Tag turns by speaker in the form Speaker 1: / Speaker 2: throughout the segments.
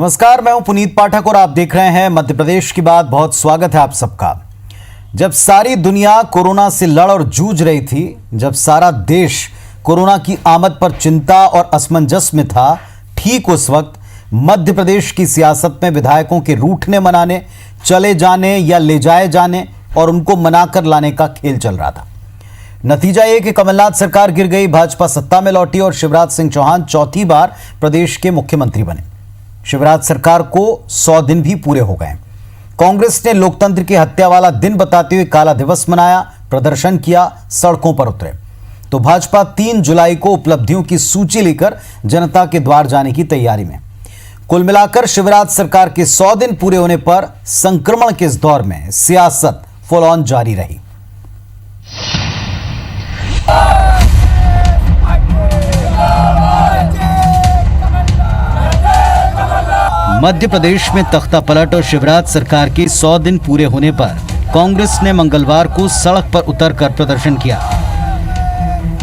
Speaker 1: नमस्कार, मैं हूं पुनीत पाठक और आप देख रहे हैं मध्य प्रदेश की बात। बहुत स्वागत है आप सबका। जब सारी दुनिया कोरोना से लड़ और जूझ रही थी, जब सारा देश कोरोना की आमद पर चिंता और असमंजस में था, ठीक उस वक्त मध्य प्रदेश की सियासत में विधायकों के रूठने मनाने, चले जाने या ले जाए जाने और उनको मनाकर लाने का खेल चल रहा था। नतीजा ये कि कमलनाथ सरकार गिर गई, भाजपा सत्ता में लौटी और शिवराज सिंह चौहान चौथी बार प्रदेश के मुख्यमंत्री बने। शिवराज सरकार को 100 दिन भी पूरे हो गए। कांग्रेस ने लोकतंत्र की हत्या वाला दिन बताते हुए काला दिवस मनाया, प्रदर्शन किया, सड़कों पर उतरे। तो भाजपा 3 जुलाई को उपलब्धियों की सूची लेकर जनता के द्वार जाने की तैयारी में। कुल मिलाकर शिवराज सरकार के 100 दिन पूरे होने पर संक्रमण के इस दौर में सियासत फुल ऑन जारी रही। मध्य प्रदेश में तख्ता पलट और शिवराज सरकार के 100 दिन पूरे होने पर कांग्रेस ने मंगलवार को सड़क पर उतरकर प्रदर्शन किया।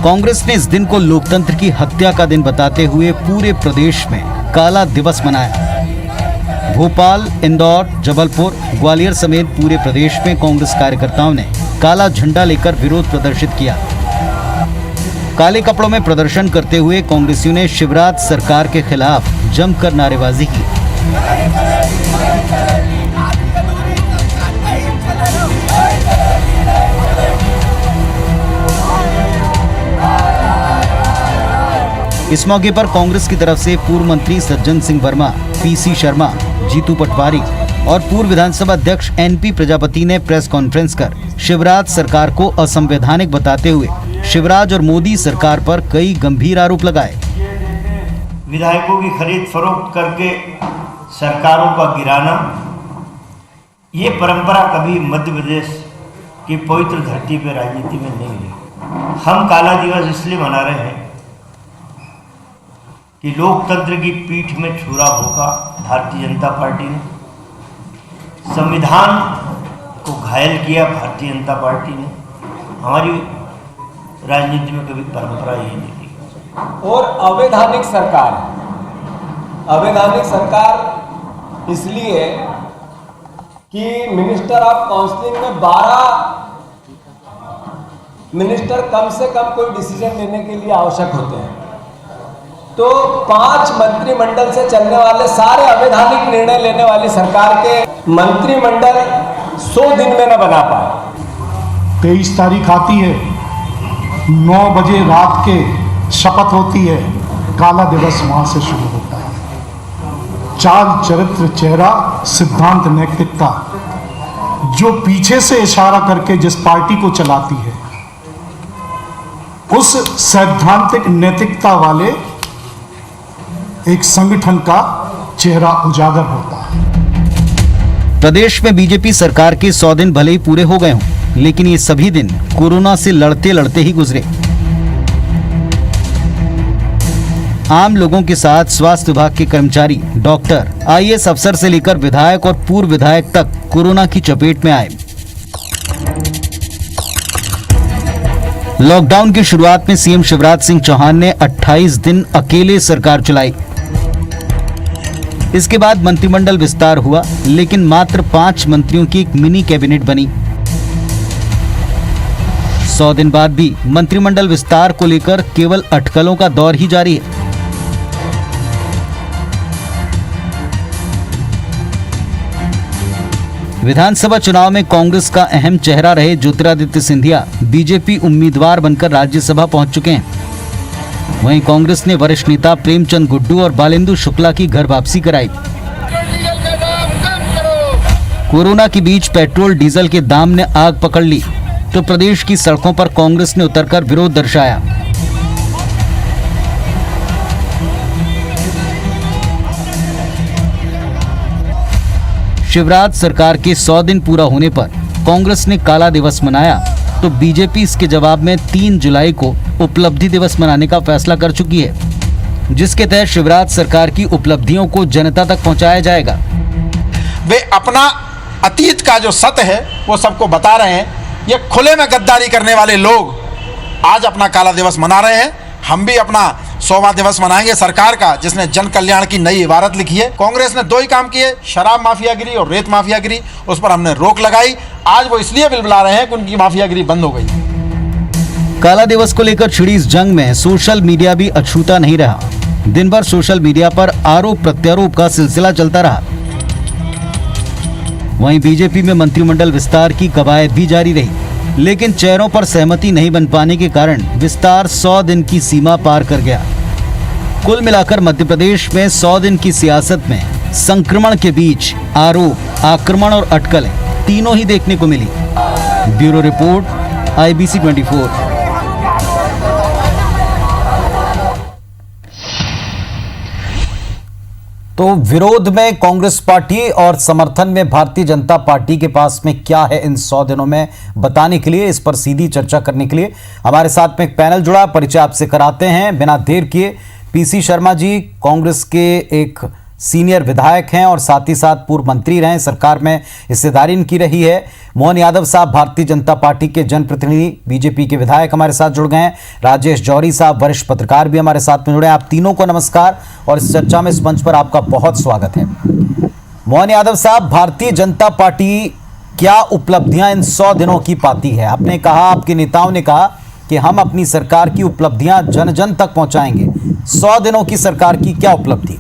Speaker 1: कांग्रेस ने इस दिन को लोकतंत्र की हत्या का दिन बताते हुए पूरे प्रदेश में काला दिवस मनाया। भोपाल, इंदौर, जबलपुर, ग्वालियर समेत पूरे प्रदेश में कांग्रेस कार्यकर्ताओं ने काला झंडा लेकर विरोध प्रदर्शित किया। काले कपड़ों में प्रदर्शन करते हुए कांग्रेसियों ने शिवराज सरकार के खिलाफ जमकर नारेबाजी की। इस मौके पर कांग्रेस की तरफ से पूर्व मंत्री सज्जन सिंह वर्मा, पीसी शर्मा, जीतू पटवारी और पूर्व विधानसभा अध्यक्ष एनपी प्रजापति ने प्रेस कॉन्फ्रेंस कर शिवराज सरकार को असंवैधानिक बताते हुए शिवराज और मोदी सरकार पर कई गंभीर आरोप लगाए।
Speaker 2: विधायकों की खरीद फरोख्त करके सरकारों का गिराना, ये परंपरा कभी मध्य प्रदेश की पवित्र धरती पर राजनीति में नहीं है। हम काला दिवस इसलिए मना रहे हैं कि लोकतंत्र की पीठ में छुरा भोंका भारतीय जनता पार्टी ने, संविधान को घायल किया भारतीय जनता पार्टी ने। हमारी राजनीति में कभी परंपरा ये नहीं थी।
Speaker 3: और अवैधानिक सरकार इसलिए कि मिनिस्टर ऑफ काउंसलिंग में 12 मिनिस्टर कम से कम कोई डिसीजन लेने के लिए आवश्यक होते हैं, तो 5 मंत्रिमंडल से चलने वाले सारे अवैधानिक निर्णय लेने वाली सरकार के मंत्रिमंडल 100 दिन में न बना पाए।
Speaker 4: 23 तारीख आती है, 9 बजे रात के शपथ होती है, काला दिवस वहां से शुरू होता है। चाल, चरित्र, चेहरा, सिद्धांत, नैतिकता, जो पीछे से इशारा करके जिस पार्टी को चलाती है, उस सैद्धांतिक नैतिकता वाले एक संगठन का चेहरा उजागर होता है।
Speaker 1: प्रदेश में बीजेपी सरकार के 100 दिन भले ही पूरे हो गए हों, लेकिन ये सभी दिन कोरोना से लड़ते लड़ते ही गुजरे। आम लोगों के साथ स्वास्थ्य विभाग के कर्मचारी, डॉक्टर, आईएएस अफसर से लेकर विधायक और पूर्व विधायक तक कोरोना की चपेट में आए। लॉकडाउन की शुरुआत में सीएम शिवराज सिंह चौहान ने 28 दिन अकेले सरकार चलाई। इसके बाद मंत्रिमंडल विस्तार हुआ, लेकिन मात्र 5 मंत्रियों की एक मिनी कैबिनेट बनी। 100 दिन बाद भी मंत्रिमंडल विस्तार को लेकर केवल अटकलों का दौर ही जारी है। विधानसभा चुनाव में कांग्रेस का अहम चेहरा रहे ज्योतिरादित्य सिंधिया बीजेपी उम्मीदवार बनकर राज्यसभा पहुंच चुके हैं। वहीं कांग्रेस ने वरिष्ठ नेता प्रेमचंद गुड्डू और बालेंदु शुक्ला की घर वापसी कराई। कोरोना के बीच पेट्रोल डीजल के दाम ने आग पकड़ ली, तो प्रदेश की सड़कों पर कांग्रेस ने उतरकर विरोध दर्शाया। शिवराज सरकार के 100 दिन पूरा होने पर कांग्रेस ने काला दिवस मनाया, तो बीजेपी इसके जवाब में 3 जुलाई को उपलब्धि दिवस मनाने का फैसला कर चुकी है, जिसके तहत शिवराज सरकार की उपलब्धियों को जनता तक पहुंचाया जाएगा।
Speaker 5: वे अपना अतीत का जो सत्य है वो सबको बता रहे हैं। ये खुले में गद्दारी करने वाले लोग आज अपना काला दिवस मना रहे हैं। हम भी अपना 100वां दिवस मनाएंगे सरकार का, जिसने जन कल्याण की नई इबारत लिखी है। कांग्रेस ने 2 ही काम किए, शराब माफियागिरी और रेत माफियागिरी, उस पर हमने रोक लगाई। आज वो इसलिए बिलबिला रहे हैं कि उनकी माफियागिरी बंद हो गई।
Speaker 1: काला दिवस को लेकर छिड़ी इस जंग में सोशल मीडिया भी अछूता नहीं रहा। दिन भर सोशल मीडिया पर आरोप प्रत्यारोप का सिलसिला चलता रहा। वहीं बीजेपी में मंत्रिमंडल विस्तार की कवायद भी जारी रही, लेकिन चेहरों पर सहमति नहीं बन पाने के कारण विस्तार 100 दिन की सीमा पार कर गया। कुल मिलाकर मध्य प्रदेश में 100 दिन की सियासत में संक्रमण के बीच आरोप, आक्रमण और अटकलें तीनों ही देखने को मिली। Bureau report, IBC 24। तो विरोध में कांग्रेस पार्टी और समर्थन में भारतीय जनता पार्टी के पास में क्या है इन 100 दिनों में, बताने के लिए, इस पर सीधी चर्चा करने के लिए हमारे साथ में एक पैनल जुड़ा। परिचय आपसे कराते हैं बिना देर किए। PC शर्मा जी कांग्रेस के एक सीनियर विधायक हैं और साथ ही साथ पूर्व मंत्री रहे, सरकार में हिस्सेदारी इनकी रही है। मोहन यादव साहब भारतीय जनता पार्टी के जनप्रतिनिधि, बीजेपी के विधायक हमारे साथ जुड़ गए हैं। राजेश जौहरी साहब वरिष्ठ पत्रकार भी हमारे साथ में जुड़े हैं। आप तीनों को नमस्कार और इस चर्चा में, इस मंच पर आपका बहुत स्वागत है। मोहन यादव साहब, भारतीय जनता पार्टी क्या उपलब्धियां इन 100 दिनों की पाती है? आपने कहा, आपके नेताओं ने कहा कि हम अपनी सरकार की उपलब्धियां जन जन तक पहुंचाएंगे। 100 दिनों की सरकार की क्या उपलब्धि?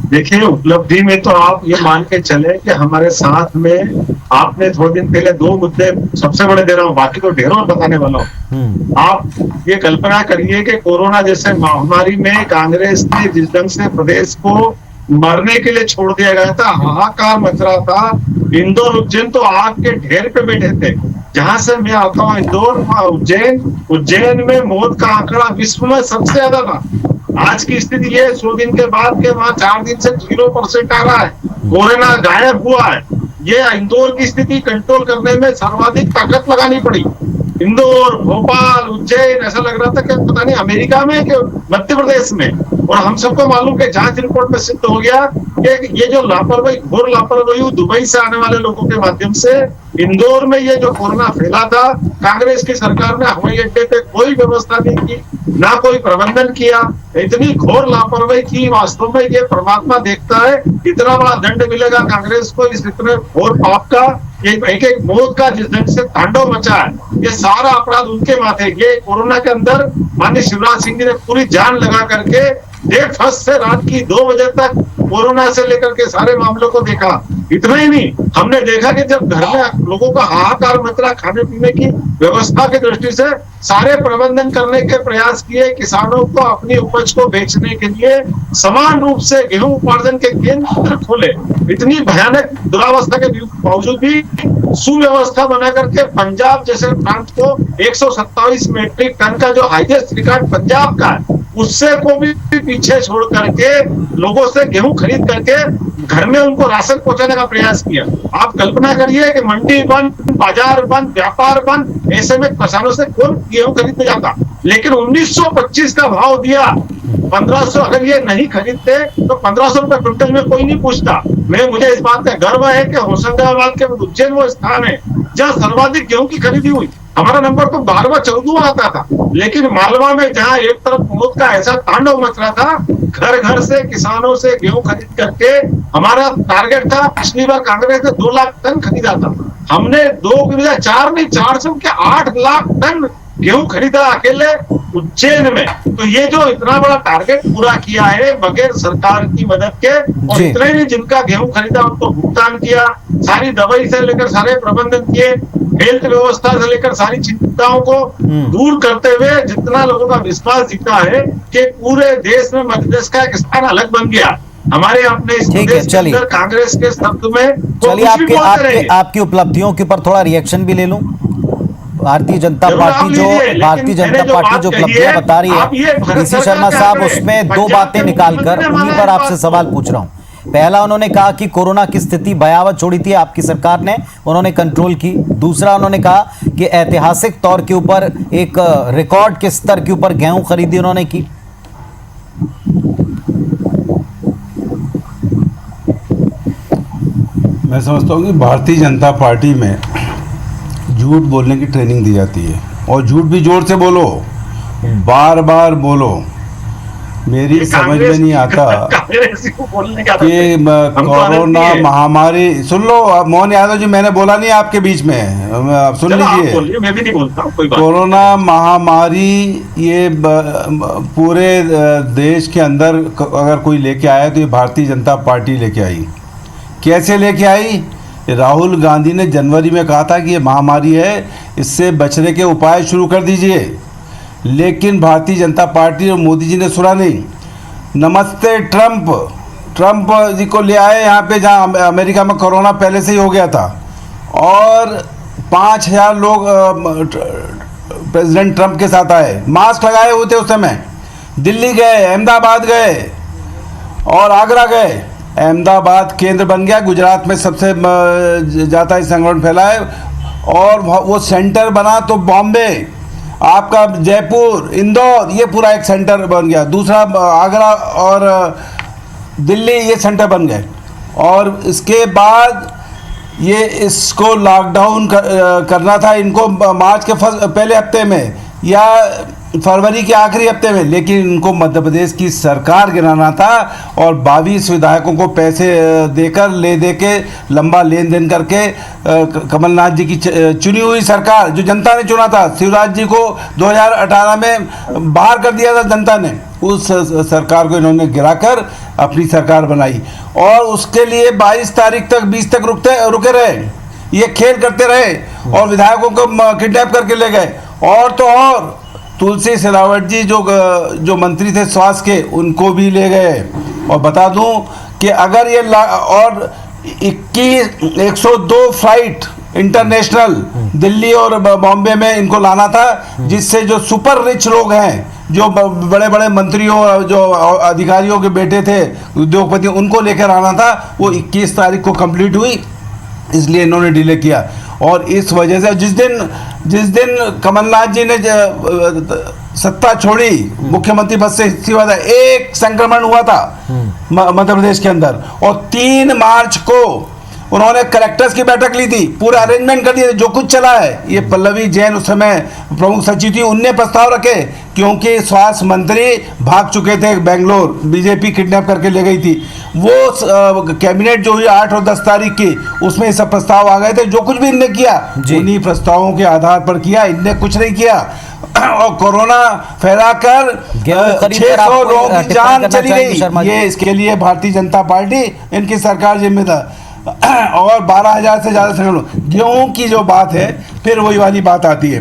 Speaker 6: देखिए, उपलब्धि में तो आप ये मान के चले कि हमारे साथ में आपने थोड़े दिन पहले 2 मुद्दे सबसे बड़े दे रहा हूँ, बाकी तो ढेरों बताने वाला हूँ। आप ये कल्पना करिए कि कोरोना जैसे महामारी में कांग्रेस ने जिस ढंग से प्रदेश को मरने के लिए छोड़ दिया गया था, हाहाकार मच रहा था। इंदौर उज्जैन तो आग के ढेर पे बैठे थे। जहां से मैं आता हूँ, इंदौर, उज्जैन में मौत का आंकड़ा विश्व में सबसे ज्यादा था। आज की स्थिति ये 100 दिन के बाद के वहां 4 दिन से 0% आ रहा है, कोरोना गायब हुआ है। ये इंदौर की स्थिति कंट्रोल करने में सर्वाधिक ताकत लगानी पड़ी। इंदौर, भोपाल, उज्जैन, ऐसा लग रहा था कि पता नहीं अमेरिका में कि मध्य प्रदेश में। और हम सबको मालूम कि जांच रिपोर्ट में सिद्ध हो गया कि ये जो लापरवाही, घोर लापरवाही दुबई से आने वाले लोगों के माध्यम से इंदौर में ये जो कोरोना फैला था, कांग्रेस की सरकार ने हवाई अड्डे पे कोई व्यवस्था नहीं की, ना कोई प्रबंधन किया। इतनी घोर लापरवाही की। वास्तव में ये परमात्मा देखता है, इतना बड़ा दंड मिलेगा कांग्रेस को इस इतने घोर पाप का। ये एक मौत का जिस ढंग से तांडव मचा है, ये सारा अपराध उनके माथे। ये कोरोना के अंदर माननीय शिवराज सिंह जी ने पूरी जान लगा करके डेट फर्स्ट से रात की 2 बजे तक कोरोना से लेकर के सारे मामलों को देखा। इतना ही नहीं, हमने देखा कि जब घर में लोगों का हाहाकार मच रहा, खाने पीने की व्यवस्था की दृष्टि से सारे प्रबंधन करने के प्रयास किए। किसानों को अपनी उपज को बेचने के लिए समान रूप से गेहूं उपार्जन के केंद्र खोले। इतनी भयानक दुरावस्था के बावजूद भी सुव्यवस्था बना करके पंजाब जैसे प्रांत को 127 मेट्रिक टन का जो हाईएस्ट रिकॉर्ड पंजाब का है, उससे को भी पीछे छोड़ करके लोगों से गेहूं खरीद करके घर में उनको राशन पहुंचाने का प्रयास किया। आप कल्पना करिए कि मंडी बंद, बाजार बंद, व्यापार बंद, ऐसे में किसानों से कौन गेहूं खरीदने जाता। लेकिन 1925 का भाव दिया, 1500 अगर ये नहीं खरीदते तो 1500 रुपए क्विंटल में कोई नहीं पूछता। मुझे इस बात का गर्व है कि होशंगाबाद के उज्जैन वो स्थान है जहाँ सर्वाधिक गेहूं की खरीदी हुई। हमारा नंबर तो 12वां 14वां आता था, लेकिन मालवा में जहाँ एक तरफ मौत का ऐसा तांडव मच रहा था, घर घर से किसानों से गेहूं खरीद करके हमारा टारगेट था। पिछली बार कांग्रेस ने 2 लाख टन खरीदा था, हमने 8 लाख टन गेहूं खरीदा अकेले उज्जैन में। तो ये जो इतना बड़ा टारगेट पूरा किया है बगैर सरकार की मदद के, और इतने ही जिनका गेहूं खरीदा उनको भुगतान किया, सारी दवाई से लेकर सारे प्रबंधन किए, हेल्थ व्यवस्था से लेकर सारी चिंताओं को दूर करते हुए जितना लोगों का विश्वास जीता है कि पूरे देश में मध्य प्रदेश का एक स्थान अलग बन गया। हमारे अपने इस प्रदेश के अंदर कांग्रेस के शब्द में
Speaker 1: चलिए आपकी उपलब्धियों के ऊपर थोड़ा रिएक्शन भी ले लूं। भारतीय जनता पार्टी जो उपलब्धियां बता रही है, PC शर्मा साहब, उसमें 2 बातें निकालकर उन्हीं पर आपसे सवाल पूछ रहा हूं। पहला, उन्होंने कहा कि कोरोना की स्थिति भयावह छोड़ी थी आपकी सरकार ने, उन्होंने कंट्रोल की। दूसरा, उन्होंने कहा कि ऐतिहासिक तौर के ऊपर एक रिकॉर्ड के स्तर के ऊपर गेहूं खरीदी उन्होंने की।
Speaker 7: मैं समझता हूँ कि भारतीय जनता पार्टी में झूठ बोलने की ट्रेनिंग दी जाती है, और झूठ भी जोर से बोलो। बार बार बोलो, मेरी
Speaker 6: ये
Speaker 7: समझ में
Speaker 6: कांग्रेस
Speaker 7: नहीं
Speaker 6: की-
Speaker 7: आता
Speaker 6: कांग्रेस को बोलने का
Speaker 7: कि
Speaker 6: हमको आदत
Speaker 7: कोरोना
Speaker 6: नहीं है।
Speaker 7: महामारी, सुन लो मोहन यादव जी, मैंने बोला नहीं आपके बीच में, आप सुन
Speaker 6: चलो आप
Speaker 7: लीजिए।
Speaker 6: बोलिए, मैं भी नहीं बोलता हूँ, कोई बात
Speaker 7: कोरोना महामारी ये पूरे देश के अंदर अगर कोई लेके आया तो ये भारतीय जनता पार्टी लेके आई। कैसे लेके आई? राहुल गांधी ने जनवरी में कहा था कि ये महामारी है, इससे बचने के उपाय शुरू कर दीजिए, लेकिन भारतीय जनता पार्टी और मोदी जी ने सुना नहीं। नमस्ते ट्रंप जी को ले आए यहाँ पे, जहाँ अमेरिका में कोरोना पहले से ही हो गया था, और 5000 लोग प्रेसिडेंट ट्रंप के साथ आए, मास्क लगाए हुए थे उस समय। दिल्ली गए, अहमदाबाद गए और आगरा गए। अहमदाबाद केंद्र बन गया, गुजरात में सबसे ज़्यादा संक्रमण फैला है, और वो सेंटर बना तो बॉम्बे, आपका जयपुर, इंदौर, ये पूरा एक सेंटर बन गया। दूसरा आगरा और दिल्ली, ये सेंटर बन गए। और इसके बाद ये इसको लॉकडाउन करना था इनको मार्च के पहले हफ्ते में या फरवरी के आखिरी हफ्ते में, लेकिन इनको मध्य प्रदेश की सरकार गिराना था और 22 विधायकों को पैसे देकर दे के लंबा लेन देन करके कमलनाथ जी की चुनी हुई सरकार, जो जनता ने चुना था, शिवराज जी को 2018 में बाहर कर दिया था जनता ने, उस सरकार को इन्होंने गिराकर अपनी सरकार बनाई। और उसके लिए 22 तारीख तक 20 तक रुके रहे, ये खेल करते रहे और विधायकों को किडनैप करके ले गए। और तो और तुलसी सिलावट जी जो मंत्री थे स्वास्थ्य के, उनको भी ले गए। और बता दूं कि अगर ये और 102 फ्लाइट इंटरनेशनल दिल्ली और बॉम्बे में इनको लाना था, जिससे जो सुपर रिच लोग हैं, जो बड़े बड़े मंत्रियों, जो अधिकारियों के बेटे थे, उद्योगपति, उनको लेकर आना था, वो 21 तारीख को कंप्लीट हुई, इसलिए इन्होंने डिले किया। और इस वजह से जिस दिन कमलनाथ जी ने सत्ता छोड़ी, मुख्यमंत्री पद से इस्तीफा दिया, एक संक्रमण हुआ था मध्य प्रदेश के अंदर, और 3 मार्च को उन्होंने कलेक्टर्स की बैठक ली थी, पूरा अरेंजमेंट कर दिए, जो कुछ चला है। ये पल्लवी जैन उस समय प्रमुख सचिव थी, उनने प्रस्ताव रखे, क्योंकि स्वास्थ्य मंत्री भाग चुके थे बेंगलोर, बीजेपी किडनैप करके ले गई थी। वो कैबिनेट जो हुई 8 और 10 तारीख की, उसमें सब प्रस्ताव आ गए थे। जो कुछ भी इनने किया उन्हीं प्रस्तावों के आधार पर किया, इनने कुछ नहीं किया। और कोरोना फैलाकर 600 लोगों की जान चली गई। ये इसके लिए भारतीय जनता पार्टी, इनकी सरकार जिम्मेदार। और 12,000 से ज़्यादा संक्रमण। गेहूं की जो बात है, फिर वही वाली बात आती है।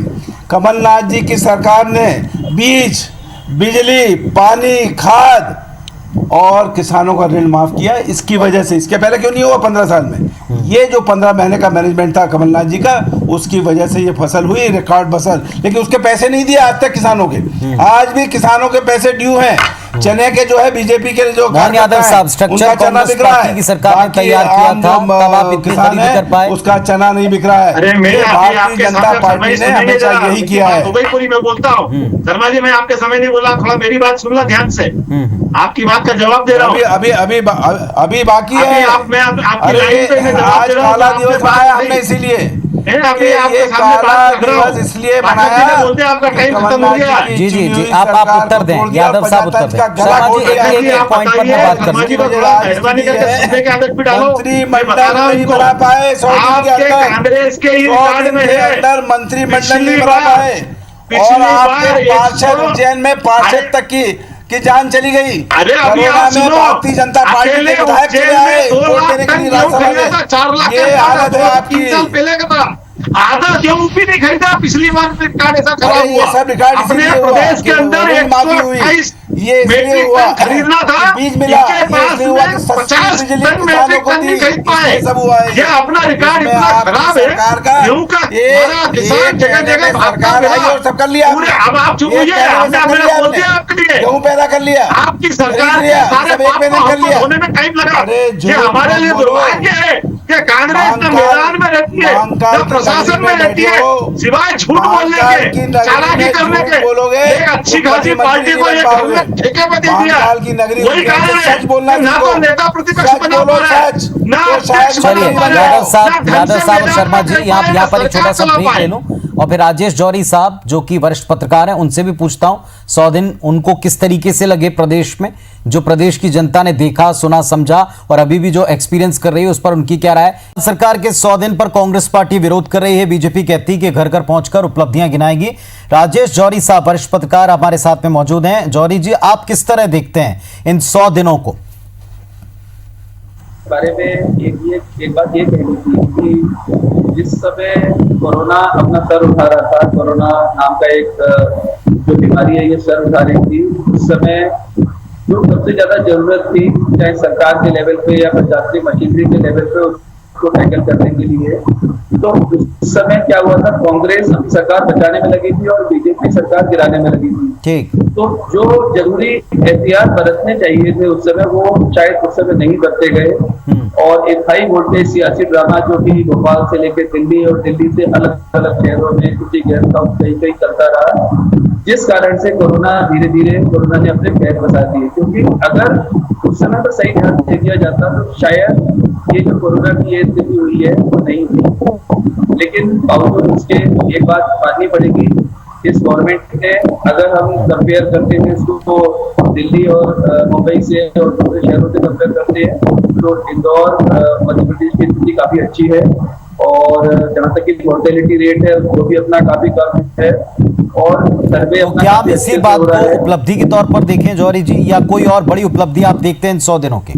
Speaker 7: कमलनाथ जी की सरकार ने बीज, बिजली, पानी, खाद और किसानों का ऋण माफ किया। इसकी वजह से, इसके पहले क्यों नहीं हुआ 15 साल में? ये जो 15 महीने का मैनेजमेंट था कमलनाथ जी का, उसकी वजह से ये फसल हुई, रिकॉर्ड फसल। लेकिन उसके पैसे नहीं दिए आज तक किसानों के। आज भी किसानों के पैसे ड्यू हैं। चने के जो है बीजेपी के जो
Speaker 1: मोहन यादव साहब, स्ट्रक्चर कांग्रेस पार्टी की सरकार ने तैयार किया था, तब आप इतनी खरीद नहीं कर पाए।
Speaker 7: उसका चना नहीं बिक रहा है।
Speaker 6: अरे मैं
Speaker 7: भारतीय जनता पार्टी ने हमेशा यही किया है।
Speaker 6: दुबईपुरी में बोलता हूँ। शर्मा जी, मैं आपके समय नहीं बोला, थोड़ा मेरी बात सुनना ध्यान से। आपकी बात का जवाब दे रहा हूँ।
Speaker 7: अभी बाकी है। अरे आज काला दिवस बनाया हमने इसीलिए, ये काला दिवस इसलिए बनाया।
Speaker 6: बोलते आपका टाइम खत्म हो गया।
Speaker 1: जी, आप उत्तर दें, यादव साहब उत्तर दें। शर्मा जी, एक पॉइंट पर मैं बात कर
Speaker 7: मंत्रिमंडल नहीं बना पाए, 100 दिन के
Speaker 6: कांग्रेस के ही रिकॉर्ड में है।
Speaker 7: मंत्रिमंडल नहीं बना पाए, और आपके पार्षद उज्जैन में पार्षद तक की जान चली गई।
Speaker 6: अरे अभी आप सुनो,
Speaker 7: भारतीय जनता पार्टी के विधायक चले आए, वोट देने के लिए राज्यसभा में।
Speaker 6: 4 लाख
Speaker 7: ये हालत है आपकी।
Speaker 6: 3 साल पहले का था। आधा गेहूं भी नहीं खरीदा पिछली बार। रिकॉर्ड ऐसा खराब
Speaker 7: अरे ये
Speaker 6: हुआ।
Speaker 7: सब रिकॉर्ड
Speaker 6: अपने
Speaker 7: इसलिए हुआ
Speaker 6: प्रदेश के
Speaker 7: कि
Speaker 6: अंदर
Speaker 7: ऋण माफी हुई।
Speaker 6: 128
Speaker 7: ये इसलिए
Speaker 6: मेट्रिक
Speaker 7: हुआ
Speaker 6: टन खरीदना था,
Speaker 7: बीज मिला,
Speaker 6: इनके
Speaker 7: ये
Speaker 6: पास
Speaker 7: इसलिए हुआ कि
Speaker 6: में
Speaker 7: सस्ती
Speaker 6: 50
Speaker 7: बिजली
Speaker 6: टन
Speaker 7: किसानों
Speaker 6: मेट्रिक
Speaker 7: को
Speaker 6: टन
Speaker 7: दी।
Speaker 6: नहीं खरीद पाए।
Speaker 7: ये सब हुआ है।
Speaker 6: ये अपना रिकॉर्ड
Speaker 7: इसमें
Speaker 6: इतना
Speaker 7: आपकी
Speaker 6: खराब है।
Speaker 7: सरकार का
Speaker 6: गेहूं का हमारा किसान जगह जगह भागता
Speaker 7: सरकार आई
Speaker 6: फिरा।
Speaker 7: और सब कर लिया।
Speaker 6: पूरे अब आप चुप होइए, हमने बोल दिया आपके लिए।
Speaker 7: गेहूं पैदा कर लिया,
Speaker 6: आपकी सरकार
Speaker 7: खरीद
Speaker 6: के
Speaker 7: लिया,
Speaker 6: सारे
Speaker 7: सब एक
Speaker 6: पाप
Speaker 7: महीने कर लिया।
Speaker 6: होने में टाइम लगा।
Speaker 7: अरे
Speaker 6: ये
Speaker 7: झूठ
Speaker 6: हमारे लिए
Speaker 7: मत बोलो।
Speaker 6: दुर्भाग्य है कि कांग्रेस ने
Speaker 7: काम
Speaker 6: मैदान में रहती है,
Speaker 7: महाकाल
Speaker 6: न
Speaker 7: की
Speaker 6: प्रशासन
Speaker 7: नगरी
Speaker 6: में
Speaker 7: में
Speaker 6: रहती
Speaker 7: बैठे
Speaker 6: है,
Speaker 7: हो,
Speaker 6: सिवाय झूठ बोलने
Speaker 7: महाकाल की
Speaker 6: के,
Speaker 7: नगरी
Speaker 6: चालाकी
Speaker 7: में
Speaker 6: करने
Speaker 7: झूठ
Speaker 6: के।
Speaker 7: बोलोगे,
Speaker 6: एक अच्छी
Speaker 7: तो
Speaker 6: खासी
Speaker 7: मुख्यमंत्री
Speaker 6: पार्टी को
Speaker 7: नहीं
Speaker 6: ये
Speaker 7: बन
Speaker 6: घर
Speaker 7: पाओगे।
Speaker 6: में ठेके पे दे दिया,
Speaker 7: महाकाल की नगरी
Speaker 6: वही
Speaker 7: उज्जैन
Speaker 6: कारण
Speaker 7: से
Speaker 6: है
Speaker 7: सच बोलना
Speaker 6: कि ना
Speaker 7: सीखो,
Speaker 6: तो नेता प्रतिपक्ष
Speaker 7: सच
Speaker 6: बना
Speaker 7: बोलो
Speaker 6: पा रहा है,
Speaker 7: सच,
Speaker 6: ना
Speaker 7: तो शायद
Speaker 6: अध्यक्ष बना
Speaker 1: चलिए
Speaker 6: पा रहा है,
Speaker 1: यादव
Speaker 6: ना
Speaker 1: साहब,
Speaker 6: ढंग
Speaker 1: यादव
Speaker 6: से
Speaker 1: साहब और
Speaker 6: मैदान
Speaker 1: शर्मा
Speaker 6: में
Speaker 1: जी,
Speaker 6: चल
Speaker 1: यहाँ
Speaker 6: पाए,
Speaker 1: यहाँ
Speaker 6: ना
Speaker 1: पर एक छोटा
Speaker 6: सरकार
Speaker 1: सा
Speaker 6: चला
Speaker 1: ब्रेक
Speaker 6: पाए।
Speaker 1: ले लूं और फिर राजेश जौहरी साहब जो कि वरिष्ठ पत्रकार हैं उनसे भी पूछता हूं 100 दिन उनको किस तरीके से लगे प्रदेश में, जो प्रदेश की जनता ने देखा सुना समझा और अभी भी जो एक्सपीरियंस कर रही है उस पर उनकी क्या राय है। सरकार के 100 दिन पर कांग्रेस पार्टी विरोध कर रही है, बीजेपी कहती है कि घर घर पहुंचकर उपलब्धियां गिनाएगी। राजेश जौहरी साहब वरिष्ठ पत्रकार हमारे साथ में मौजूद हैं। जौहरी जी, आप किस तरह देखते हैं इन 100 दिनों को?
Speaker 8: बारे में एक बात ये कहनी थी कि जिस समय कोरोना अपना सर उठा रहा था, कोरोना नाम का एक जो बीमारी है ये सर उठा रही थी, उस समय जो सबसे ज्यादा जरूरत थी चाहे सरकार के लेवल पे या प्रशासनिक मशीनरी के लेवल पे उसको टैकल करने के लिए, तो उस समय क्या हुआ था, कांग्रेस अपनी सरकार बचाने में लगी थी और बीजेपी सरकार गिराने में लगी थी।
Speaker 1: ठीक,
Speaker 8: तो जो जरूरी एहतियात बरतने चाहिए थे उस समय वो शायद उस समय नहीं बरते गए और एक हाई वोल्टेज सियासी ड्रामा जो कि भोपाल से लेकर दिल्ली और दिल्ली से अलग अलग शहरों में किसी गेस्ट हाउस कहीं कहीं चलता रहा, जिस कारण से कोरोना ने अपने पैर फंसा दिए। क्योंकि अगर उस समय पर सही ध्यान दे दिया जाता तो शायद ये जो कोरोना की ये स्थिति हुई है वो नहीं हुई। लेकिन बावजूद उसके एक बात माननी पड़ेगी, इस गवर्नमेंट ने अगर हम कंपेयर करते हैं इसको तो दिल्ली और मुंबई से और दूसरे शहरों से कंपेयर करते हैं तो इंदौर मध्य प्रदेश की स्थिति काफी अच्छी है और जहाँ तक की मोर्टेलिटी रेट है वो भी अपना काफी कम है और सर्वे
Speaker 1: तो क्या हम इसी बात को उपलब्धि के तौर पर देखें जौहरी जी, या कोई और बड़ी उपलब्धि आप देखते हैं इन 100 दिनों के?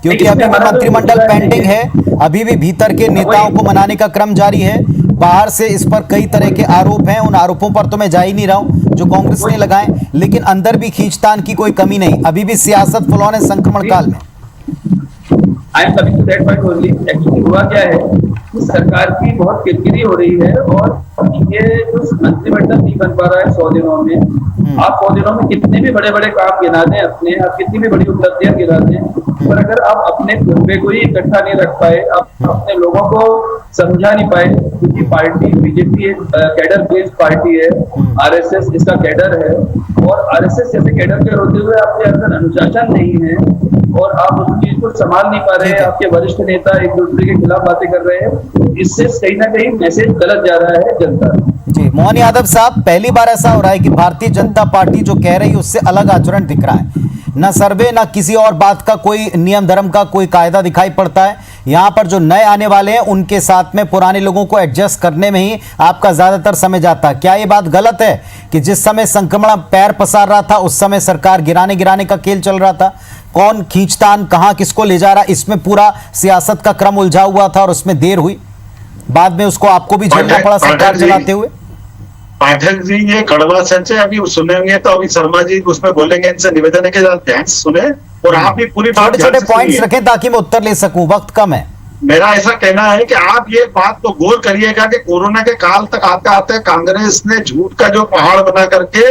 Speaker 1: क्योंकि अभी भी मंत्रिमंडल पेंडिंग है, अभी भी भीतर के नेताओं को मनाने का क्रम जारी है, बाहर से इस पर कई तरह के आरोप हैं, उन आरोपों पर तो मैं जा ही नहीं रहा हूं जो कांग्रेस ने लगाए, लेकिन अंदर भी खींचतान की कोई कमी नहीं, अभी भी सियासत फुलौन है संक्रमण काल में।
Speaker 8: I am coming to that point only. Actually हुआ क्या है कि सरकार की बहुत किरकिरी हो रही है और ये जो मंत्रिमंडल नहीं बन पा रहा है 100 दिनों में, आप 100 दिनों में कितने भी बड़े बड़े काम गिना दें अपने, आप कितनी भी बड़ी उपलब्धियां गिना दें, पर अगर आप अपने कुनबे को ही इकट्ठा नहीं रख पाए, आप अपने लोगों को समझा नहीं पाए, क्योंकि पार्टी बीजेपी एक कैडर बेस्ड पार्टी है, आरएसएस इसका कैडर है और आरएसएस जैसे कैडर के होते हुए आपके अंदर अनुशासन नहीं है और आप उस चीज को संभाल नहीं पा रहे हैं, आपके वरिष्ठ नेता एक दूसरे के खिलाफ बातें कर रहे हैं, इससे कहीं ना कहीं मैसेज गलत जा रहा है जनता।
Speaker 1: जी, मोहन यादव साहब, पहली बार ऐसा हो रहा है कि भारतीय जनता पार्टी जो कह रही है उससे अलग आचरण दिख रहा है, न सर्वे न किसी और बात का कोई नियम धर्म का कोई कायदा दिखाई पड़ता है। यहाँ पर जो नए आने वाले हैं उनके साथ में पुराने लोगों को एडजस्ट करने में ही आपका ज्यादातर समय जाता है। क्या ये बात गलत है कि जिस समय संक्रमण पैर पसार रहा था उस समय सरकार गिराने का खेल चल रहा था, कौन खींचतान कहां किसको ले जा रहा, इसमें पूरा सियासत का क्रम उलझा हुआ था और उसमें देर हुई, बाद में उसको आपको भी झेलना पड़ा सरकार चलाते हुए?
Speaker 6: पाठक जी ये कड़वा सच है, अभी सुनेंगे तो अभी शर्मा जी उसमें बोलेंगे, इनसे निवेदन है कि ध्यान से सुने और आप भी पूरी बात
Speaker 1: छोटे छोटे पॉइंट्स रखें ताकि मैं उत्तर ले सकूं, वक्त कम है।
Speaker 6: मेरा ऐसा कहना है कि आप ये बात तो गौर करिएगा कि कोरोना के काल तक आते आते कांग्रेस ने झूठ का जो पहाड़ बना करके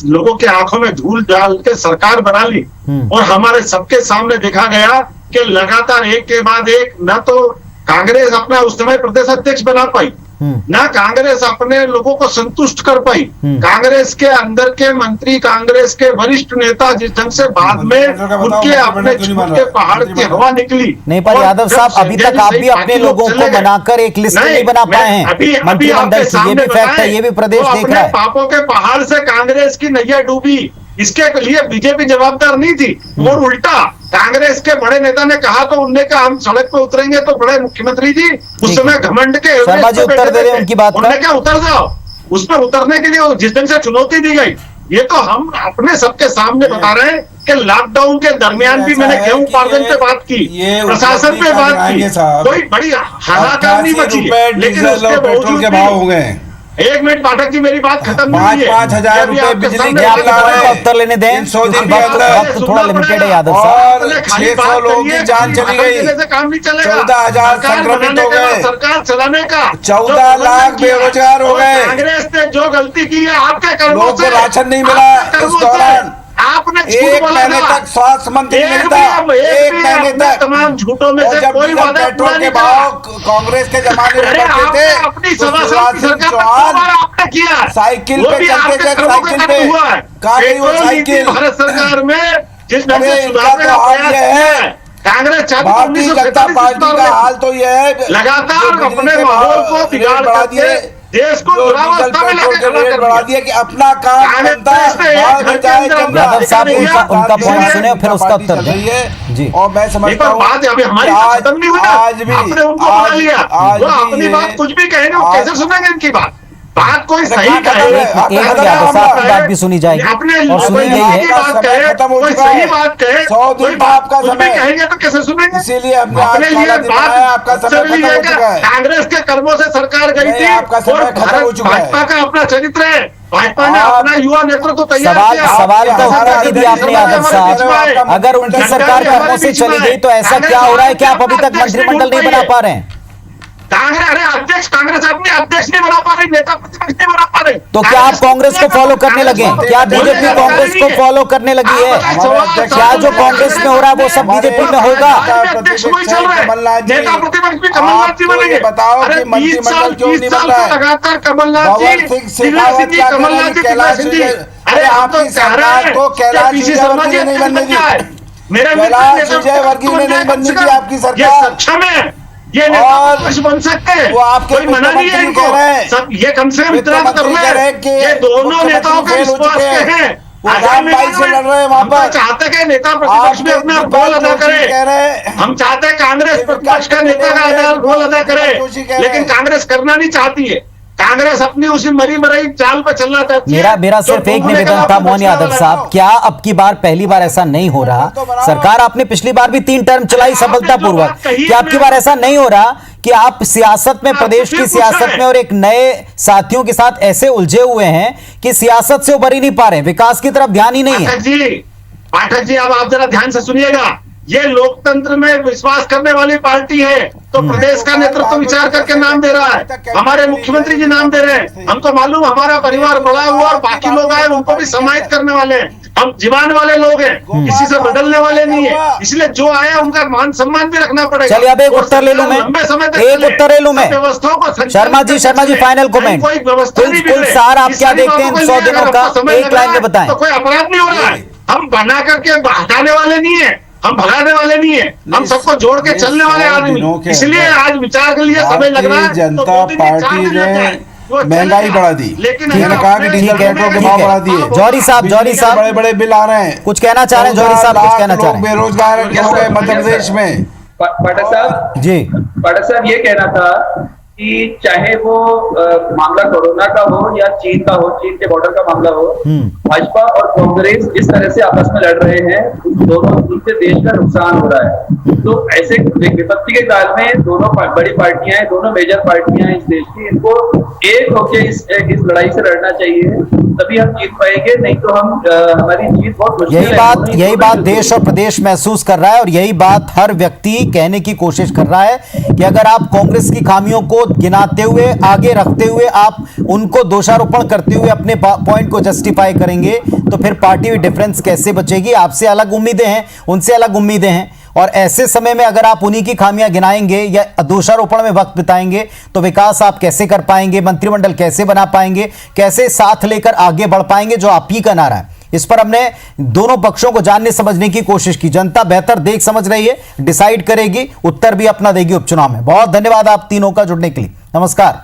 Speaker 6: लोगों के आंखों में धूल डाल के सरकार बना ली और हमारे सबके सामने देखा गया कि लगातार एक के बाद एक न तो कांग्रेस अपना उस समय प्रदेश अध्यक्ष बना पाई, ना कांग्रेस अपने लोगों को संतुष्ट कर पाई, कांग्रेस के अंदर के मंत्री, कांग्रेस के वरिष्ठ नेता जिस ढंग से बाद में उनके अपने झूठ के पहाड़ की हवा निकली।
Speaker 1: नहीं, पर यादव साहब अभी तक आप भी अपने लोगों को बनाकर एक लिस्ट नहीं बना पाए हैं मंत्रिमंडल की, ये भी फैक्ट है, ये भी प्रदेश देख रहा है।
Speaker 6: पापों के पहाड़ से कांग्रेस की नैया डूबी, इसके लिए बीजेपी जवाबदार नहीं थी और उल्टा कांग्रेस के बड़े नेता ने कहा तो उनने कहा हम सड़क पे उतरेंगे, तो बड़े मुख्यमंत्री जी उस समय घमंड के
Speaker 1: शर्मा जी उत्तर दे रहे हैं उनकी बात का।
Speaker 6: उन्होंने क्या उतर जाओ, उस पर उतरने के लिए जिस दिन से चुनौती दी गई, ये तो हम अपने सबके सामने बता रहे हैं कि लॉकडाउन के दरमियान भी मैंने गेहूं उपार्जन पे बात की, प्रशासन पे बात की, कोई बड़ी हालात नहीं बची, लेकिन उसके बावजूद
Speaker 7: के भाव हो गए।
Speaker 6: एक मिनट पाठक जी मेरी बात खत्म नहीं है।
Speaker 7: 5,000 रुपए बिजली के
Speaker 1: उत्तर लेने दें, वक्त थोड़ा लिमिटेड है यादव साहब।
Speaker 7: और 600 लोगों की जान चली गई, 14,000 संक्रमित हो गए,
Speaker 6: सरकार चलाने का
Speaker 7: 14 लाख बेरोजगार हो गए,
Speaker 6: कांग्रेस ने जो गलती की है आपके
Speaker 7: लोगों को राशन नहीं मिला इस दौरान,
Speaker 6: आपने झूठ
Speaker 7: एक
Speaker 6: बोला
Speaker 7: महीने
Speaker 6: था।
Speaker 7: तक स्वास्थ्य मंत्री
Speaker 6: एक
Speaker 7: नहीं था, एक महीने तक
Speaker 6: तमाम झूठों में
Speaker 7: और
Speaker 6: से
Speaker 7: जब
Speaker 6: कोई
Speaker 7: डीजल
Speaker 6: वादा
Speaker 7: पेट्रोल
Speaker 6: पूरा
Speaker 7: के
Speaker 6: नहीं
Speaker 7: भाव
Speaker 6: करा।
Speaker 7: कांग्रेस के जमाने में
Speaker 6: अरे
Speaker 7: बढ़ते
Speaker 6: आपने
Speaker 7: थे
Speaker 6: अपनी
Speaker 7: तो
Speaker 6: सभा
Speaker 7: शिवराज
Speaker 6: की
Speaker 7: सिंह
Speaker 6: सरकार का
Speaker 7: चौहान
Speaker 6: दोबारा आपने किया,
Speaker 7: साइकिल
Speaker 6: वो
Speaker 7: पे
Speaker 6: भी
Speaker 7: चलते
Speaker 6: आपके
Speaker 7: थे,
Speaker 6: कर्मों के
Speaker 7: साइकिल
Speaker 6: कारण
Speaker 7: पे।
Speaker 6: हुआ है।
Speaker 7: कहाँ गई वो
Speaker 6: पेट्रोल नीति
Speaker 7: साइकिल?
Speaker 6: भारत सरकार में जिस ढंग
Speaker 7: अरे
Speaker 6: से
Speaker 7: इनका
Speaker 6: सुधारने
Speaker 7: तो
Speaker 6: का
Speaker 7: हाल
Speaker 6: प्रयास
Speaker 7: ये
Speaker 6: किया
Speaker 7: है,
Speaker 6: है, कांग्रेस चाहती है
Speaker 7: भारतीय जनता पार्टी का हाल तो ये है,
Speaker 6: लगातार
Speaker 7: जो बिजली
Speaker 6: अपने
Speaker 7: के
Speaker 6: माहौल को
Speaker 7: रेट
Speaker 6: बिगाड़
Speaker 7: बढ़ा
Speaker 6: करके
Speaker 7: दिए,
Speaker 6: देश को
Speaker 7: जो डीजल
Speaker 6: दुरावस्था में
Speaker 7: पेट्रोल
Speaker 6: लेके
Speaker 7: के
Speaker 6: खड़ा
Speaker 7: रेट
Speaker 6: कर
Speaker 7: बढ़ा
Speaker 6: दिया।
Speaker 7: दिए कि अपना काम
Speaker 6: कांग्रेस
Speaker 7: बनता
Speaker 6: ने एक
Speaker 7: भाव
Speaker 6: घर
Speaker 7: में
Speaker 6: के
Speaker 7: जाए
Speaker 6: अंदर
Speaker 7: चंदा।
Speaker 1: यादव साहब उनका पॉइंट सुने और फिर उसका
Speaker 7: पार्टी
Speaker 1: उत्तर
Speaker 7: चल रही
Speaker 1: दें
Speaker 7: है
Speaker 1: जी।
Speaker 7: और मैं
Speaker 6: एक
Speaker 7: समझता
Speaker 6: और
Speaker 7: हूँ
Speaker 6: बात अभी हमारी
Speaker 7: कि
Speaker 6: बात खत्म नहीं हुई ना,
Speaker 7: आज भी
Speaker 6: आपने उनको बुला लिया,
Speaker 7: आज
Speaker 6: वो
Speaker 7: भी
Speaker 6: अपनी
Speaker 7: ये
Speaker 6: बात कुछ भी कहेंगे, वो
Speaker 7: आज-
Speaker 6: कैसे सुनेंगे इनकी बात कोई
Speaker 7: अरे
Speaker 6: सही
Speaker 7: कहाँ
Speaker 6: कहे,
Speaker 7: खत्म है?
Speaker 1: एक मिनट
Speaker 7: खत्म है
Speaker 1: यादव साहब की
Speaker 7: हमारा।
Speaker 1: बात भी सुनी जाएगी
Speaker 6: अपने
Speaker 1: और सुनी
Speaker 6: कोई
Speaker 1: गई है।
Speaker 6: की बात कहे,
Speaker 7: खत्म हो
Speaker 6: कोई
Speaker 7: चुका
Speaker 6: सही
Speaker 7: है।
Speaker 6: बात कहे,
Speaker 7: 100 दिन
Speaker 6: कोई
Speaker 7: का
Speaker 6: बात
Speaker 7: आपका
Speaker 6: कुछ भी
Speaker 7: समय।
Speaker 6: कहेंगे तो कैसे सुनेंगे?
Speaker 7: इसीलिए हमने आज
Speaker 6: अपने
Speaker 7: काला
Speaker 6: लिए
Speaker 7: दिन बनाया, आपका
Speaker 6: बात
Speaker 7: समय
Speaker 6: चल रही
Speaker 7: खत्म
Speaker 6: है
Speaker 7: हो
Speaker 6: क्या?
Speaker 7: चुका है।
Speaker 6: कांग्रेस के कर्मों से सरकार गई
Speaker 7: नहीं,
Speaker 6: थी
Speaker 7: आपका समय
Speaker 6: और
Speaker 7: खत्म हो चुका है।
Speaker 6: भाजपा का अपना चरित्र है, भाजपा ने
Speaker 7: आप-
Speaker 6: अपना युवा नेतृत्व तैयार
Speaker 1: सवाल
Speaker 6: किया।
Speaker 1: सवाल का उत्तर नहीं दिया आपने यादव
Speaker 6: हमारे बीच में आए।
Speaker 1: साहब। अगर उनकी
Speaker 6: जनता
Speaker 1: सरकार
Speaker 6: भी हमारे
Speaker 1: कर्मों से
Speaker 6: बीच
Speaker 1: चली
Speaker 6: में
Speaker 1: गई तो
Speaker 6: आए।
Speaker 1: ऐसा
Speaker 6: कांग्रेस
Speaker 1: क्या हो रहा है कि आप अभी तक
Speaker 6: अध्यक्ष
Speaker 1: मंत्रिमंडल नहीं
Speaker 6: ढूंढ
Speaker 1: बना
Speaker 6: पाई
Speaker 1: पा
Speaker 6: है।
Speaker 1: रहे हैं?
Speaker 6: कांग्रेस अरे अध्यक्ष कांग्रेस अपने अध्यक्ष नहीं बना पा रही, नेता प्रतिपक्ष नहीं बना पा रही।
Speaker 1: तो क्या आप कांग्रेस को फॉलो करने लगे? क्या बीजेपी कांग्रेस को फॉलो करने लगी है? क्या जो कांग्रेस में हो रहा है वो सब बीजेपी में होगा?
Speaker 6: अध्यक्ष वही चल रहा है,
Speaker 7: कमलनाथ जी,
Speaker 6: नेता प्रतिपक्ष भी कमलनाथ जी
Speaker 7: आप तो
Speaker 6: बनेंगे।
Speaker 7: ये बताओ
Speaker 6: अरे
Speaker 7: कि मंत्रिमंडल क्यों
Speaker 6: 20
Speaker 7: नहीं
Speaker 6: साल
Speaker 7: बन रहा है?
Speaker 6: से लगातार कमलनाथ जी,
Speaker 7: भगवत सिंह
Speaker 6: शिवराज
Speaker 7: शेखावत
Speaker 6: सिंह जी,
Speaker 7: क्या कह रहे
Speaker 6: कमलनाथ
Speaker 7: हैं
Speaker 6: जी,
Speaker 7: कि कैलाश
Speaker 6: शिवराज सिंह जी।
Speaker 7: विजय-
Speaker 6: अरे
Speaker 7: अरे
Speaker 6: हम तो
Speaker 7: आपकी
Speaker 6: कह रहे
Speaker 7: सरकार
Speaker 6: हैं
Speaker 7: को
Speaker 6: कि
Speaker 7: कैलाश
Speaker 6: पीसी
Speaker 7: विजय
Speaker 6: शर्मा
Speaker 7: वर्गीय
Speaker 6: जी
Speaker 7: नहीं
Speaker 6: अच्छा
Speaker 7: बनने दी।
Speaker 6: क्या है? मेरे
Speaker 7: कैलाश विजय वर्गीय ने नहीं बनने दी आपकी सरकार।
Speaker 6: ये सक्षम है, ये नेता
Speaker 7: और
Speaker 6: प्रतिपक्ष बन सकते हैं,
Speaker 7: वो आपके
Speaker 6: कोई मना नहीं है
Speaker 7: वित्त
Speaker 6: इनको।
Speaker 7: मंत्री कह रहे हैं।
Speaker 6: सब ये कम से कम
Speaker 7: वित्त
Speaker 6: इतना तो कर
Speaker 7: मंत्री कह रहे
Speaker 6: ले,
Speaker 7: हैं कि
Speaker 6: ये दोनों
Speaker 7: मुख्यमंत्री
Speaker 6: नेताओं के
Speaker 7: फेल हो
Speaker 6: विश्वास
Speaker 7: चुके
Speaker 6: के
Speaker 7: हैं।
Speaker 6: हैं।
Speaker 7: वो
Speaker 6: आजाद
Speaker 7: रामबाई से लड़ रहे हैं वहां
Speaker 6: हम तो
Speaker 7: पर।
Speaker 6: चाहते हैं नेता प्रतिपक्ष भी अपना रोल अदा करे।
Speaker 7: कह रहे हैं
Speaker 6: हम चाहते हैं कांग्रेस
Speaker 7: ये
Speaker 6: प्रतिपक्ष का
Speaker 7: विकास
Speaker 6: नेता का
Speaker 7: के लिए
Speaker 6: रोल अदा करे,
Speaker 7: जोशी कह रहे
Speaker 6: लेकिन
Speaker 7: हैं।
Speaker 6: कांग्रेस करना नहीं चाहती है। कांग्रेस अपनी उसी मरी मरई चाल पर चलना चाहती है।
Speaker 1: मेरा
Speaker 6: जो
Speaker 1: सिर्फ एक
Speaker 6: डूबने का
Speaker 1: निवेदन था
Speaker 6: आपको
Speaker 1: मोहन
Speaker 6: बचना
Speaker 1: यादव
Speaker 6: वाला
Speaker 1: साहब,
Speaker 6: है।
Speaker 1: क्या अब की बार पहली बार ऐसा नहीं हो रहा? सरकार आपने पिछली बार भी 3 टर्म चलाई सफलतापूर्वक, क्या अब की बार ऐसा नहीं हो रहा कि आप सियासत में, प्रदेश की सियासत में और एक नए साथियों के साथ ऐसे उलझे हुए हैं कि सियासत से उबर ही नहीं पा रहे, विकास की तरफ ध्यान ही नहीं है?
Speaker 6: पाठक जी अब आप जरा ध्यान से सुनिएगा। ये लोकतंत्र में विश्वास करने वाली पार्टी है, तो प्रदेश का नेतृत्व विचार करके नाम दे रहा है। हमारे मुख्यमंत्री जी नाम दे रहे हैं। हमको मालूम हमारा परिवार बड़ा हुआ और बाकी लोग आए, उनको भी समाहित करने वाले हैं। हम जीवान वाले लोग हैं, किसी से बदलने वाले नहीं है, इसलिए जो आए उनका मान सम्मान भी रखना पड़ेगा।
Speaker 1: चलिए अब एक
Speaker 6: और
Speaker 1: उत्तर ले लूं मैं,
Speaker 6: लंबे समय तक
Speaker 1: एक
Speaker 6: चले।
Speaker 1: उत्तर ले लूं मैं।
Speaker 6: सब व्यवस्थाओं को संचालित
Speaker 1: शर्मा जी
Speaker 6: करके
Speaker 1: फाइनल
Speaker 6: चले।
Speaker 1: कमेंट।
Speaker 6: कोई व्यवस्था
Speaker 1: कुल
Speaker 6: नहीं
Speaker 1: कुल
Speaker 6: बिगड़े।
Speaker 1: सार आप
Speaker 6: इस
Speaker 1: क्या
Speaker 6: सारी
Speaker 1: देखते हैं
Speaker 6: बातों
Speaker 1: इन
Speaker 6: को
Speaker 1: 100
Speaker 6: लेकर
Speaker 1: दिनों का?
Speaker 6: आपको समय
Speaker 1: एक
Speaker 6: लग
Speaker 1: लाइन
Speaker 6: रहा
Speaker 1: में
Speaker 6: है,
Speaker 1: बताएं।
Speaker 6: तो कोई अपराध नहीं हो रहा है। हम बना करके हटाने वाले नहीं है, हम भगाने वाले नहीं है, हम सबको जोड़ के चलने वाले आदमी। इसलिए आज विचार के लिए समय लग रहा है।
Speaker 7: भारतीय जनता
Speaker 6: तो 2 दिन, 4
Speaker 7: पार्टी
Speaker 6: दिन
Speaker 7: ने
Speaker 6: लगता है, वो
Speaker 7: महंगाई
Speaker 6: चलेगा।
Speaker 7: बढ़ा दी,
Speaker 6: लेकिन
Speaker 7: मैंने
Speaker 6: अगर
Speaker 7: कहा कि
Speaker 6: अपने
Speaker 7: डीजल
Speaker 6: समय
Speaker 7: पेट्रोल के
Speaker 6: में-
Speaker 7: भाव बढ़ा दिए,
Speaker 1: जौहरी साहब
Speaker 7: बड़े बड़े बिल आ रहे हैं,
Speaker 1: कुछ कहना चाह रहे हैं? जौहरी साहब कुछ कहना चाह रहे हैं?
Speaker 7: बेरोजगार हो गए मध्य प्रदेश में।
Speaker 8: पाठक साहब
Speaker 1: जी
Speaker 8: ये कहना था कि चाहे वो मामला कोरोना का हो या चीन का हो, चीन के बॉर्डर का मामला हो, भाजपा और कांग्रेस जिस तरह से आपस में लड़ रहे हैं, दोनों उनसे देश का नुकसान हो रहा है। तो ऐसे विपत्ति के काल में दोनों बड़ी पार्टियां हैं, दोनों मेजर पार्टियां हैं इस देश की, इनको एक होकर इस लड़ाई से लड़ना चाहिए, तभी हम जीत पाएंगे। नहीं तो हम हमारी जीत बहुत मुश्किल है।
Speaker 1: यही बात देश और प्रदेश महसूस कर रहा है और यही बात हर व्यक्ति कहने की कोशिश कर रहा है कि अगर आप कांग्रेस की खामियों को गिनाते हुए, आगे रखते हुए, आप उनको दोषारोपण करते हुए अपने पॉइंट को जस्टिफाई करेंगे तो फिर पार्टी में डिफरेंस कैसे बचेगी? आपसे अलग उम्मीदें हैं, उनसे अलग उम्मीदें हैं, और ऐसे समय में अगर आप उन्हीं की खामियां गिनाएंगे या दोषारोपण में वक्त बिताएंगे तो विकास आप कैसे कर पाएंगे? मंत्रिमंडल कैसे बना पाएंगे? कैसे साथ लेकर आगे बढ़ पाएंगे, जो आप ही का नारा है? इस पर हमने दोनों पक्षों को जानने समझने की कोशिश की। जनता बेहतर देख समझ रही है, डिसाइड करेगी, उत्तर भी अपना देगी उपचुनाव में। बहुत धन्यवाद आप तीनों का जुड़ने के लिए। नमस्कार।